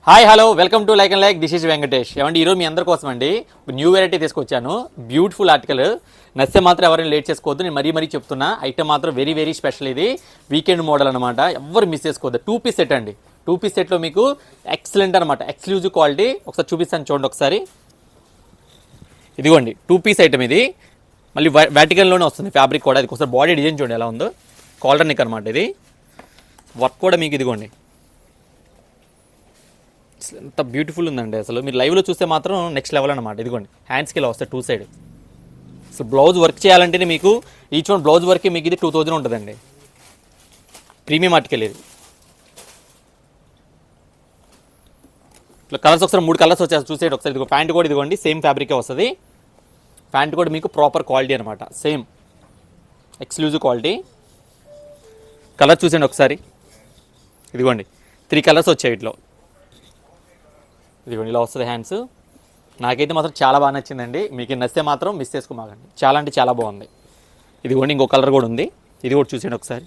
Hi hello welcome to like and like this is Venkatesh. ఏమండి ఈరోజు మీ అందరి కోసం అండి న్యూ వెరైటీ తీసుకొచ్చాను. Beautiful article. నచ్చితే మాత్రం ఎవరైనా లేట్ చేసుకోవద్దు. నేను మరీ చెప్తున్నా. ఐటమ్ మాత్రం వెరీ వెరీ స్పెషల్. ఇది వీకెండ్ మోడల్ అనమాట. ఎవరు మిస్ చేసుకోవద్దు. 2 పీస్ సెట్ అండి. 2 పీస్ సెట్లో మీకు ఎక్సలెంట్ అనమాట. Exclusive quality. ఒకసారి చూపిస్తాను చూడండి ఒకసారి. ఇదిగోండి 2 పీస్ ఐటమ్ ఇది. మళ్ళీ వాటికన్లోనే వస్తుంది ఫ్యాబ్రిక్ కూడా. ఇది ఒకసారి బాడీ డిజైన్ చూడండి ఎలా ఉందో. కాలర్ నెక్ అనమాట ఇది. వర్క్ కూడా మీకు ఇదిగోండి ఎంత బ్యూటిఫుల్ ఉందండి. అసలు మీరు లైవ్లో చూస్తే మాత్రం నెక్స్ట్ లెవెల్ అనమాట. ఇదిగోండి హ్యాండ్స్కి ఇలా వస్తాయి 2 సైడ్. సో బ్లౌజ్ వర్క్ చేయాలంటేనే మీకు ఈచ్ వన్ బ్లౌజ్ వర్క్ మీకు ఇది 2000 ఉంటుందండి. ప్రీమియం ఆర్టికల్ ఇది. ఇట్లా కలర్స్ ఒకసారి 3 కలర్స్ వచ్చేసి చూసేది ఒకసారి. ఇదిగో ప్యాంట్ కూడా ఇదిగోండి సేమ్ ఫ్యాబ్రికే వస్తుంది. ప్యాంట్ కూడా మీకు ప్రాపర్ క్వాలిటీ అనమాట. Same exclusive quality. కలర్ చూసేయండి ఒకసారి. ఇదిగోండి 3 కలర్స్ వచ్చాయి ఇట్లో. ఇదిగోండి ఇలా వస్తుంది హ్యాండ్స్. నాకైతే మాత్రం చాలా బాగా నచ్చిందండి. మీకు నచ్చితే మాత్రం మిస్ చేసుకోమాకండి. చాలా అంటే చాలా బాగుంది. ఇదిగోండి ఇంకో కలర్ కూడా ఉంది. ఇది కూడా చూసేయండి ఒకసారి.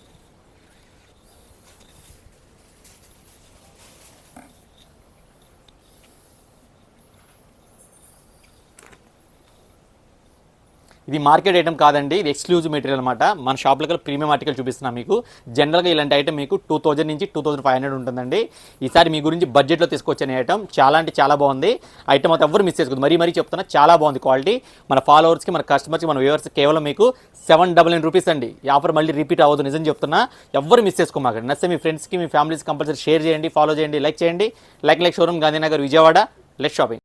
ఇది మార్కెట్ ఐటమ్ కాదండి. ఇది ఎక్స్క్లూజివ్ మెటీరియల్ అనమాట. మన షాప్లో ప్రీమియం ఆర్టికల్ చూపిస్తున్నాం మీకు. జనరల్గా ఇలాంటి ఐటమ్ మీకు 2000 నుంచి 2500 ఉంటుందండి. ఈసారి మీ గురించి బడ్జెట్లో తీసుకొచ్చే ఐటమ్ చాలా అంటే చాలా బాగుంది. ఐటమ్ అయితే ఎవరు మిస్ చేసుకోదు. మరీ చెప్తున్నా చాలా బాగుంది క్వాలిటీ. మన ఫాలోవర్స్కి మన కస్టమర్స్కి మన వ్యూవర్స్కి కేవలం మీకు 799 రూపీస్ అండి. ఈ ఆఫర్ మళ్ళీ రిపీట్ అవ్వదు. నిజం చెప్తున్నా. ఎవరు మిస్ చేసుకోమాకండి. నచ్చితే మీ ఫ్రెండ్స్కి మీ ఫ్యామిలీస్కి కంపల్సరీ షేర్ చేయండి, ఫాలో చేయండి, లైక్ చేయండి. Like showroom Gandhinagar Vijayawada. Let shopping.